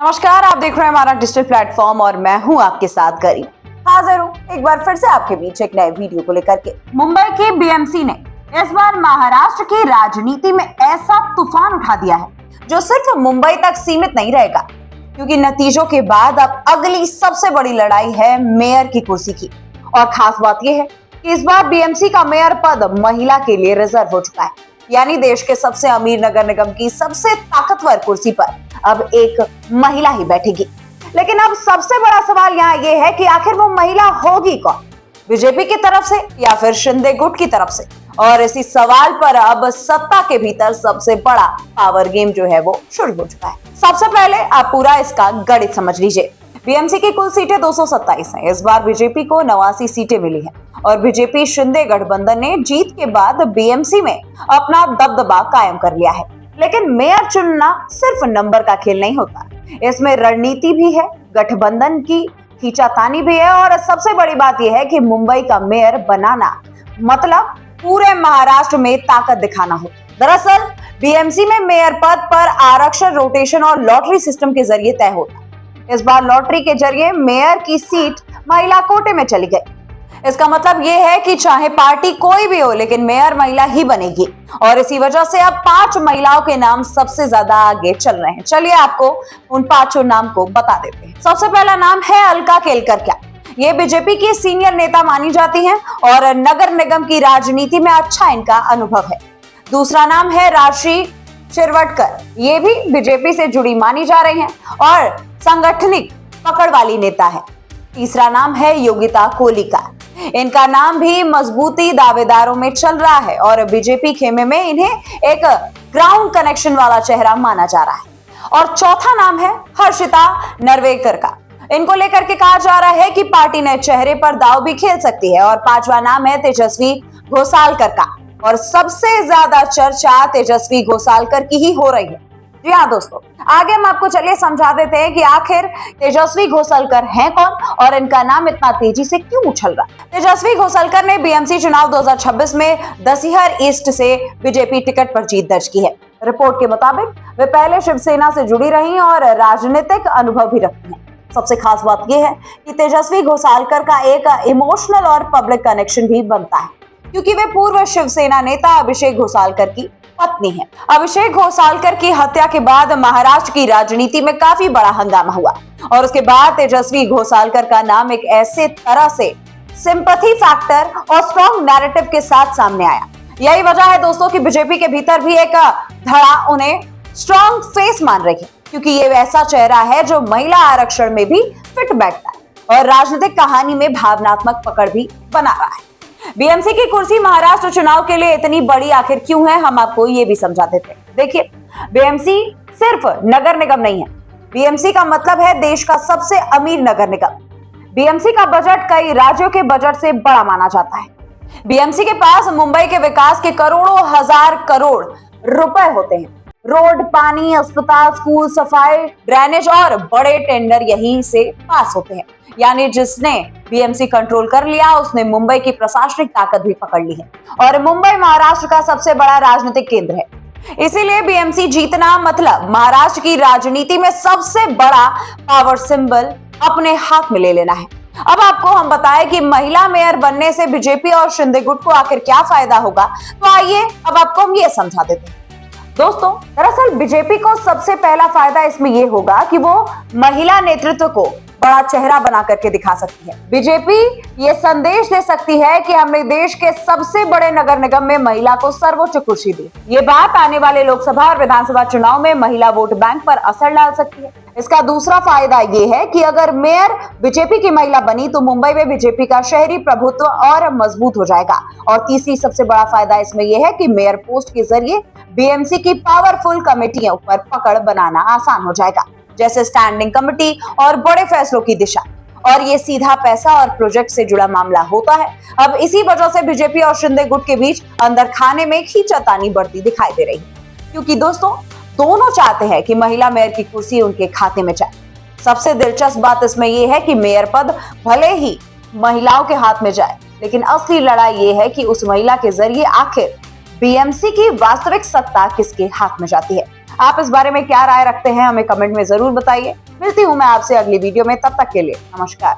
नमस्कार, आप देख रहे हैं हमारा डिजिटल प्लेटफॉर्म और मैं हूं आपके साथ गरीब। हाजिर हूं एक बार फिर से आपके बीच एक नए वीडियो को लेकर के। मुंबई की बीएमसी ने इस बार महाराष्ट्र की राजनीति में ऐसा तूफान उठा दिया है जो सिर्फ मुंबई तक सीमित नहीं रहेगा, क्योंकि नतीजों के बाद अब अगली सबसे बड़ी लड़ाई है मेयर की कुर्सी की। और खास बात यह है कि इस बार बीएमसी का मेयर पद महिला के लिए रिजर्व हो चुका है, यानी देश के सबसे अमीर नगर निगम की सबसे ताकतवर कुर्सी पर अब एक महिला ही बैठेगी। लेकिन अब सबसे बड़ा सवाल यहाँ ये है कि आखिर वो महिला होगी कौन, बीजेपी की तरफ से या फिर शिंदे गुट की तरफ से। और इसी सवाल पर अब सत्ता के भीतर सबसे बड़ा पावर गेम जो है वो शुरू हो चुका है। सबसे पहले आप पूरा इसका गणित समझ लीजिए। बीएमसी की कुल सीटें 227 हैं। इस बार बीजेपी को 89 सीटें मिली हैं और बीजेपी शिंदे गठबंधन ने जीत के बाद बीएमसी में अपना दबदबा कायम कर लिया है। लेकिन मेयर चुनना सिर्फ नंबर का खेल नहीं होता, इसमें रणनीति भी है, गठबंधन की खींचातानी भी है और सबसे बड़ी बात यह है कि मुंबई का मेयर बनाना मतलब पूरे महाराष्ट्र में ताकत दिखाना हो। दरअसल बीएमसी में मेयर पद पर आरक्षण, रोटेशन और लॉटरी सिस्टम के जरिए तय होता है। इस बार लॉटरी के जरिए मेयर की सीट महिला कोटे में चली गई। इसका मतलब यह है कि चाहे पार्टी कोई भी हो, लेकिन मेयर महिला ही बनेगी और इसी वजह से अब 5 महिलाओं के नाम सबसे ज्यादा आगे चल रहे हैं। चलिए आपको उन 5 नाम को बता देते हैं। सबसे पहला नाम है अलका केलकर्या। ये बीजेपी की सीनियर नेता मानी जाती हैं और नगर निगम की राजनीति में अच्छा इनका अनुभव है। दूसरा नाम है राशि शिरवटकर। ये भी बीजेपी से जुड़ी मानी जा रही हैं और संगठनिक पकड़ वाली नेता है। तीसरा नाम है योगिता कोलिका। इनका नाम भी मजबूती दावेदारों में चल रहा है और बीजेपी खेमे में इन्हें एक ग्राउंड कनेक्शन वाला चेहरा माना जा रहा है। और चौथा नाम है हर्षिता नरवेकर का। इनको लेकर के कहा जा रहा है कि पार्टी नए चेहरे पर दाव भी खेल सकती है। और 5वां नाम है तेजस्वी घोसालकर का और सबसे ज्यादा चर्चा तेजस्वी घोसालकर की ही हो रही है। जी हाँ दोस्तों, आगे हम आपको चलिए समझा देते हैं कि आखिर तेजस्वी घोसालकर हैं कौन और इनका नाम इतना तेजी से क्यों उछल रहा है। तेजस्वी घोसालकर ने बीएमसी चुनाव 2026 में दसीहर ईस्ट से बीजेपी टिकट पर जीत दर्ज की है। रिपोर्ट के मुताबिक वे पहले शिवसेना से जुड़ी रही और राजनीतिक अनुभव भी रखती हैं। सबसे खास बात यह है कि तेजस्वी घोसालकर का एक इमोशनल और पब्लिक कनेक्शन भी बनता है, क्योंकि वे पूर्व शिवसेना नेता अभिषेक घोसालकर की पत्नी है। अभिषेक घोसालकर की हत्या के बाद महाराष्ट्र की राजनीति में काफी बड़ा हंगामा हुआ और उसके बाद तेजस्वी घोसालकर का नाम एक ऐसे तरह से सिंपैथी फैक्टर और स्ट्रॉन्ग नैरेटिव के साथ सामने आया। यही वजह है दोस्तों कि बीजेपी के भीतर भी एक धड़ा उन्हें स्ट्रॉन्ग फेस मान रही है, क्योंकि ये वैसा चेहरा है जो महिला आरक्षण में भी फिट बैठता है और राजनीतिक कहानी में भावनात्मक पकड़ भी बना रहा है। बीएमसी की कुर्सी महाराष्ट्र चुनाव के लिए इतनी बड़ी आखिर क्यों है, हम आपको ये भी समझा देते हैं। देखिए, बीएमसी सिर्फ नगर निगम नहीं है। बीएमसी का मतलब है देश का सबसे अमीर नगर निगम। बीएमसी का बजट कई राज्यों के बजट से बड़ा माना जाता है। बीएमसी के पास मुंबई के विकास के करोड़ों हजार करोड़ रुपए होते हैं। रोड, पानी, अस्पताल, स्कूल, सफाई, ड्रेनेज और बड़े टेंडर यहीं से पास होते हैं। यानी जिसने बीएमसी कंट्रोल कर लिया उसने मुंबई की प्रशासनिक ताकत भी पकड़ ली है और मुंबई महाराष्ट्र का सबसे बड़ा राजनीतिक केंद्र है। इसीलिए बीएमसी जीतना मतलब महाराष्ट्र की राजनीति में सबसे बड़ा पावर सिंबल अपने हाथ में ले लेना है। अब आपको हम बताएं कि महिला मेयर बनने से बीजेपी और शिंदे गुट को आखिर क्या फायदा होगा, तो आइए अब आपको हम ये समझा देते हैं। दोस्तों, दरअसल बीजेपी को सबसे पहला फायदा इसमें यह होगा कि वो महिला नेतृत्व को बड़ा चेहरा बना करके दिखा सकती है। बीजेपी ये संदेश दे सकती है कि हमने देश के सबसे बड़े नगर निगम में महिला को सर्वोच्च कुर्सी दी। ये बात आने वाले लोकसभा और विधानसभा चुनाव में महिला वोट बैंक पर असर डाल सकती है। इसका दूसरा फायदा ये है कि अगर मेयर बीजेपी की महिला बनी तो मुंबई में बीजेपी का शहरी प्रभुत्व और मजबूत हो जाएगा। और तीसरी सबसे बड़ा फायदा इसमें यह है कि मेयर पोस्ट के जरिए बीएमसी की पावरफुल कमेटियों पर पकड़ बनाना आसान हो जाएगा, जैसे स्टैंडिंग कमेटी और बड़े फैसलों की दिशा। और ये सीधा पैसा और प्रोजेक्ट से जुड़ा मामला होता है। अब इसी वजह से बीजेपी और शिंदे गुट के बीच अंदर खाने में खींचातानी बढ़ती दिखाई दे रही है, क्योंकि दोस्तों दोनों चाहते हैं कि महिला मेयर की कुर्सी उनके खाते में जाए। सबसे दिलचस्प बात इसमें यह है कि मेयर पद भले ही महिलाओं के हाथ में जाए, लेकिन असली लड़ाई ये है कि उस महिला के जरिए आखिर बीएमसी की वास्तविक सत्ता किसके हाथ में जाती है। आप इस बारे में क्या राय रखते हैं हमें कमेंट में जरूर बताइए। मिलती हूँ मैं आपसे अगली वीडियो में, तब तक के लिए नमस्कार।